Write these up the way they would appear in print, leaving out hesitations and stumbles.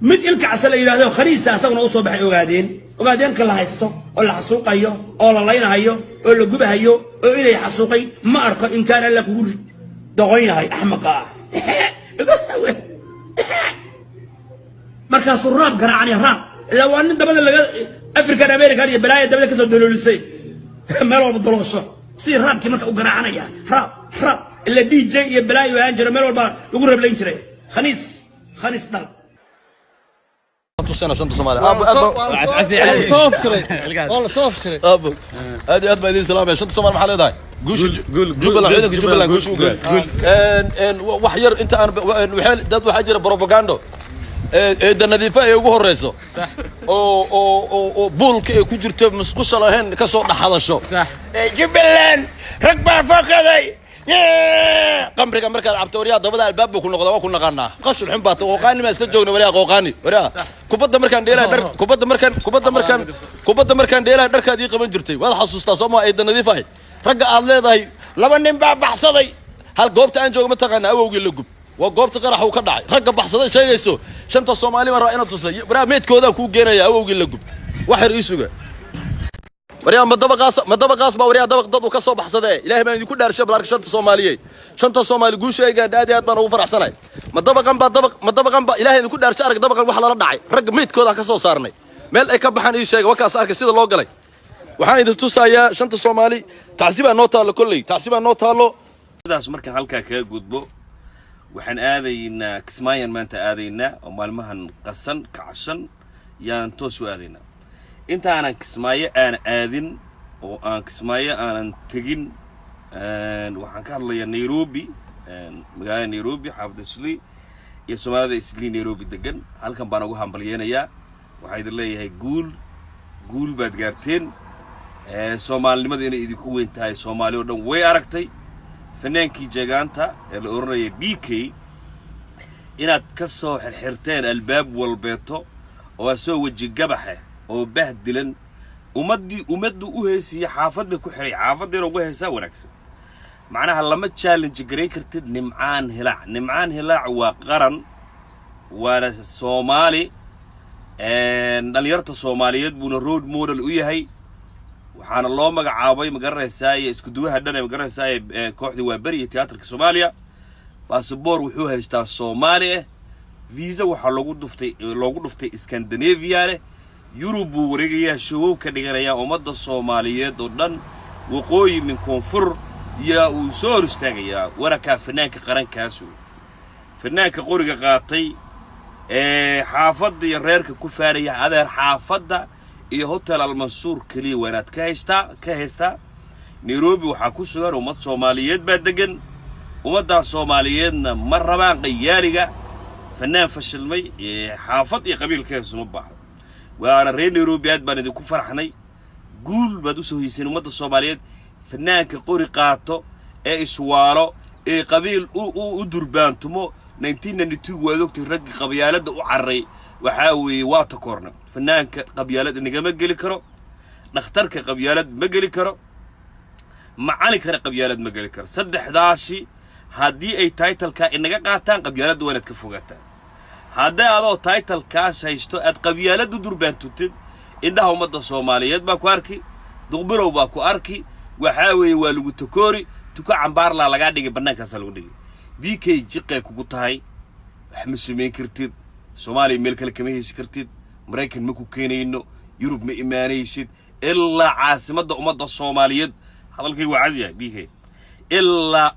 mid ilka casal yiraahdo khariisa asaguna u soo baxay ogaadeen kala haysto oo la xasuuqayo oo la laynayo oo la gubahayo oo ilay xasuuqay ma arko in kaan la kugu doqoynahay ahmaqa markaas raab garaacani raab la waan dabada laga African American iyo balaaya dabada ka soo dololisay meel walba dolosho si raabki marka u garaacanaya raab illa DJ iyo balaaya aan jiro meel walba lagu rablayn jiray khaniis dal شنطة صومالي والله صوف شري ابو هذه ادبا دي سلام شنطة صومالي محل هذا قوش جبل عيدك جبل قوش ان وحير انت انا وحيل دad waxa jira propaganda ee nadiifa ay ugu horeyso صح oo buulka ay ku jirto musqusha lahayn ka soo dhaxadasho صح jiblan rag baa fakaday قمرك مركز عبتوريا ضبضة الباب وكنا قضاء وكنا قانا قش الحين بات وقاني ما استجونا ولا قوقاني ولا كوبد مركان ديلا در كوبد مركان ديلا در كذي قبل جرتي وهذا حسوس تصمم أيضا نظيفة رجع الله ذي لما نبع بحصدي هل قوبت أنجو متقنا أو وقول لقب وقوبت قرح وكدعي رجع بحصدي شيء يسوع شنطة الصومالي مرة أنا تصير برا ميت كودا كوب جينا يا أو وقول لقب واحد يسوع وريان مدبقاس باوريا دبق ضد وكسو بحصده إلهي ما يكون دار شبل أرك شنطة صومالية شنطة صومالي قوش أي قاعد هذه أتمنى وفرح سنة مدبقان با إلهي يكون دار شارك دبقان وحلا ردعي رق ميت كودا كسو صارني مال أي كبحان أي شيء وكاس أرك سيد الله قلي وحان إذا توسايا شنطة صومالي تعذيبها نوتها له كلي تعذيبها نوتها له هذا مركن هلكا كجودبو وحن آذينا كسمايا ما أنت آذينا ومال مهن قصن كعشن ينتوشوا آذينا انت انا كسمايه انا اذن وان كسمايه انا تجين waxaan ka hadlayaa Nairobi magaalada Nairobi xaafadda iyo Soomaalida isli Nairobi degan halkan baan ugu hambalyeynaya waxa idin leeyahay guul baad gaarteen Soomaalinimada inay idinku weyn tahay Soomaali oo dhan way aragtay fanaankii jeegaanta ee la oranayay BK inaad ka soo xirxirteen albaab walbeeto oo soo waji gabaxe oo bahdilan umadu u heesiya xaafad bay ku xiray xaafadina ugu heesaa wanaagsan macnaha lama challenge gareyn kartid nimcaan hilaac waa qaran waana Soomaali dhalinyarta Soomaaliyeed buuna road model u yahay waxaana loo magacaabay magaranaysaa isku duwaha dhan ee magaranaysaa kooxdii waa bari tiyaatarka Soomaaliya passport wuxuu haystaa Soomaali visa waxa loogu dhuftay Scandinavia يوروب ورجيا شووب كديجانيا ومدة الصوماليات ودن وقوي من كونفر يا وصور استاجيا ورا كفنانك قرن كاسو فنانك قورج قاطي حافظ يريرك كفارية هذا حافظ هوتيل المنصور كلي ونات كهستا نيروبي وحكوا سجار ومدة الصوماليات بدجن ومدة الصوماليات مرة بان قيارجا فنان فشلمي حافظ قبيل كاس مبحر وأنا رين نيروبي أدبان إذا كفر حني قول بدوسه يسين ومدة الصوماليات فنانك قوري قاطو إسوارو قبيل دربان تمو 1992 وذوقت الرق قبيالات وعري وحاوي واتكورنا فنانك قبيالات إنك ما قلي كرو نختارك قبيالات ما قلي كرو معانك قبيالات ما قلي كرو سد 11 هادي أي تايتل إنك قاطان قبيالات وانا تكفوقتان هذا هذا تايتل كاس هيستو أد قبيلة دربان توتد إنها مدة الصوماليات باكو أركي دغبرو باكو أركي وحاوي والو تكوري تكو عمبار لا لقادي برناك سالودي بيكي جيقي كوكوتاي حمسمين كرتيد صومالي ملك الكميهيس كرتيد مريكن مكو كينينو يوروب ما إيمانيسيد إلا عاصمة أمد الصوماليات هذا الكي وعديا بيكي إلا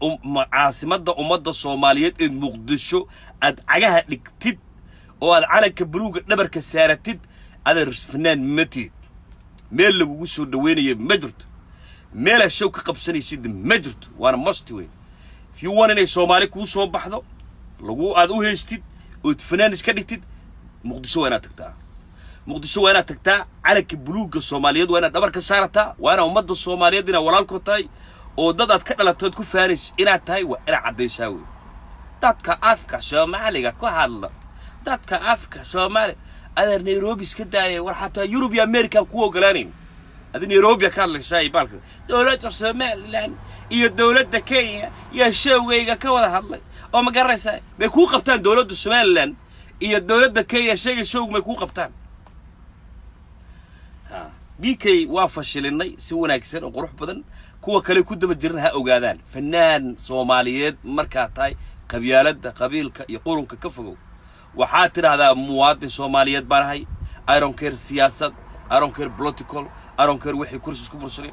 عاصمة أمد الصوماليات إن مقدشو أد عجها لكتيد oo aad calanka buluuga dhabarka saaratid adeer fanaan matid meel lagu soo dhaweynay ma jirto meel show ka qabsanaysid ma jirto waana must weyn if you want inay Soomaali ku soo baxdo lagu aad u heystid oo fanaan iska dhigtid muqdisho waana tagtaa calanka buluuga Soomaaliyeed waana dhabarka saarataa waana ummadda Soomaaliyeed ina walaalkood tahay oo dad aad ka dhalatay ku faaris inaad tahay waa ina cadeysaa weey dadka afka Soomaaliga ku hadla dadka afka Soomaali adeer Nairobi iska daayay war xataa Europe iyo America ku ogolaanin adin Nairobi ka hadlaysay balka dawladda Soomaaliland iyo dawladda Kenya iyo shawayga ka wada hadlay oo ma garanaysaa bay ku qabtaan dawladda Soomaaliland iyo dowladda Kenya sheegay shoog may ku qabtaan BK waa fashilinay si wanaagsan oo qurux badan kuwa kale ku daba jirna ha ogaadaan fanaan Soomaaliyeed markaa tahay qabyaaladda qabiilka iyo qurunka ka fogow waxaa tiraahdaa muwaadin Soomaaliyeed baan ahay I don't care siyaasad I don't care political I don't care wixii kursi isku bursanay